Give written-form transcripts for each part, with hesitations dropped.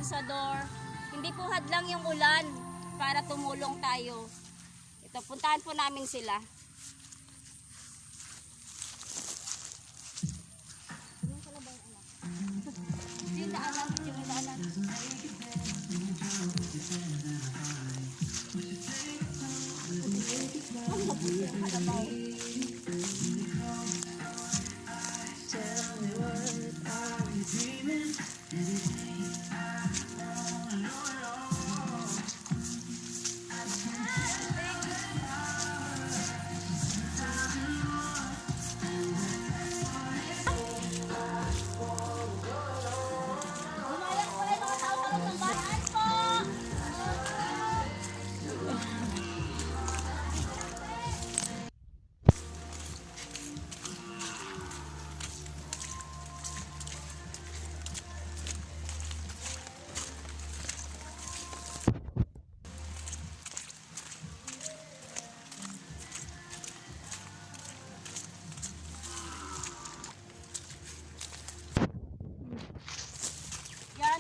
Consador. Hindi po hadlang yung ulan para tumulong tayo. Ito, puntahan po namin sila. Yung daanan, yung daanan.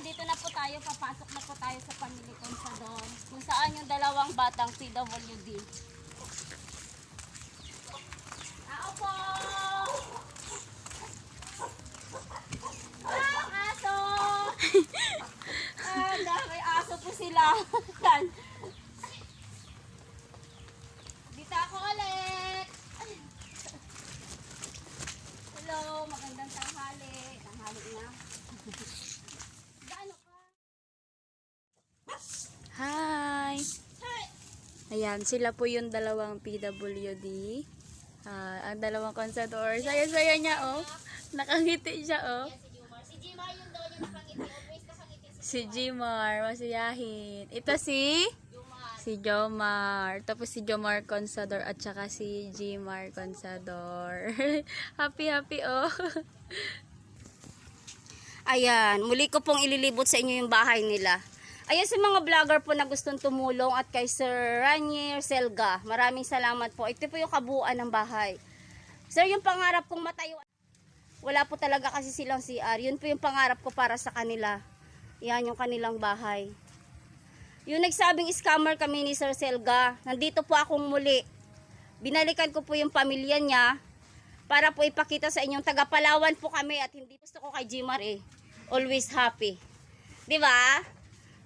Dito na po tayo, papasok na po tayo sa Family Consador, kung saan yung dalawang batang PWD. Tao po! Aso! May aso po sila. Dito ako ulit. Hello, magandang tanghali. Tanghali na. Hi! Ayan, sila po yung dalawang PWD. Ang dalawang Consador. Saya-saya niya, oh. Nakangiti siya, oh. Si Jimar yung daw yung nakangiti. Always nakangiti Si Jimar, masiyahin. Ito si Jomar. Tapos si Jomar Consador at saka si Jimar Consador. Happy, oh. Ayan, muli ko pong ililibot sa inyo yung bahay nila. Ayan sa mga vlogger po na gustong tumulong at kay Sir Ranier Selga. Maraming salamat po. Ito po yung kabuuan ng bahay. Sir, yung pangarap kong matayo, wala po talaga kasi silang CR. Yun po yung pangarap ko para sa kanila. Yan yung kanilang bahay. Yung nagsabing scammer kami ni Sir Selga, nandito po akong muli. Binalikan ko po yung pamilya niya para po ipakita sa inyong taga Palawan po kami at hindi gusto ko kay Jimar always happy. 'Di ba?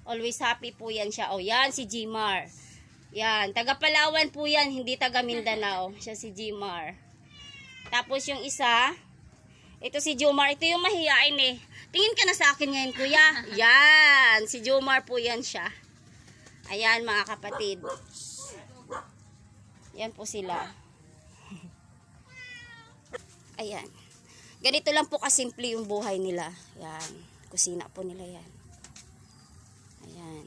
Always happy po yan siya. O yan si Jimar. Yan, taga Palawan po yan, hindi taga Mindanao. Siya si Jimar. Tapos yung isa, ito si Jomar. Ito yung mahihain Tingin ka na sa akin ngayon, kuya. Yan, si Jomar po yan siya. Ayan mga kapatid. Yan po sila. Ayan. Ganito lang po kasimple yung buhay nila. Yan, kusina po nila yan. Ayan.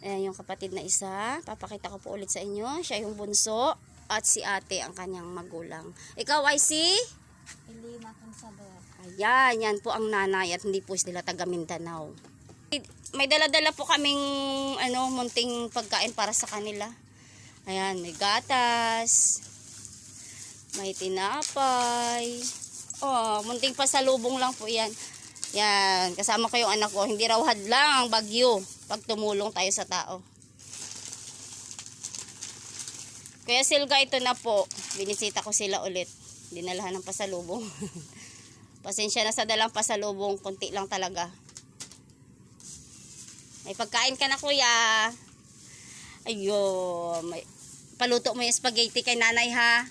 Ayan yung kapatid na isa. Papakita ko po ulit sa inyo. Siya yung bunso. At si ate ang kanyang magulang. Ikaw ay si? Elena Consador. Ayan. Yan po ang nanay. At hindi po sila taga Mindanao. May dala-dala po kaming munting pagkain para sa kanila. Ayan. May gatas. May tinapay. Oh, munting pasalubong lang po yan. Yan, kasama ko yung anak ko. Hindi raw hadlang ang bagyo pag tumulong tayo sa tao. Kaya Silga, ito na po. Binisita ko sila ulit. Dinalahan ng pasalubong. Pasensya na sa dalang pasalubong. Kunti lang talaga. May pagkain ka na, kuya. Ayun. Paluto mo yung spaghetti kay nanay, ha?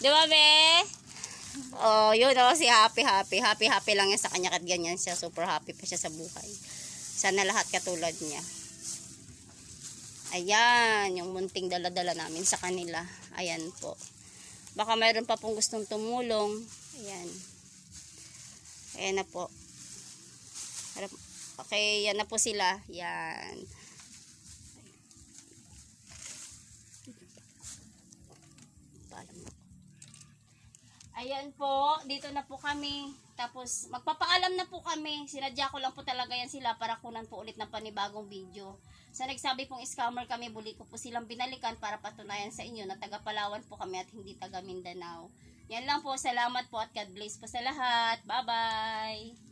Di ba, be? Oh, yun si happy lang yan sa kanya at ganyan siya, super happy pa siya sa buhay. Sana lahat katulad niya. Ayan, yung munting dala-dala namin sa kanila. Ayan po. Baka mayroon pa pong gustong tumulong. Ayan. Ayan na po. Okay, yan na po sila. Yan. Ayan po, dito na po kami. Tapos magpapaalam na po kami. Sinadya ko lang po talaga yan sila para kunan po ulit ng panibagong video. Sa nagsabi pong scammer kami, buli ko po silang binalikan para patunayan sa inyo na taga Palawan po kami at hindi taga Mindanao. Yan lang po, salamat po at God bless po sa lahat. Bye bye!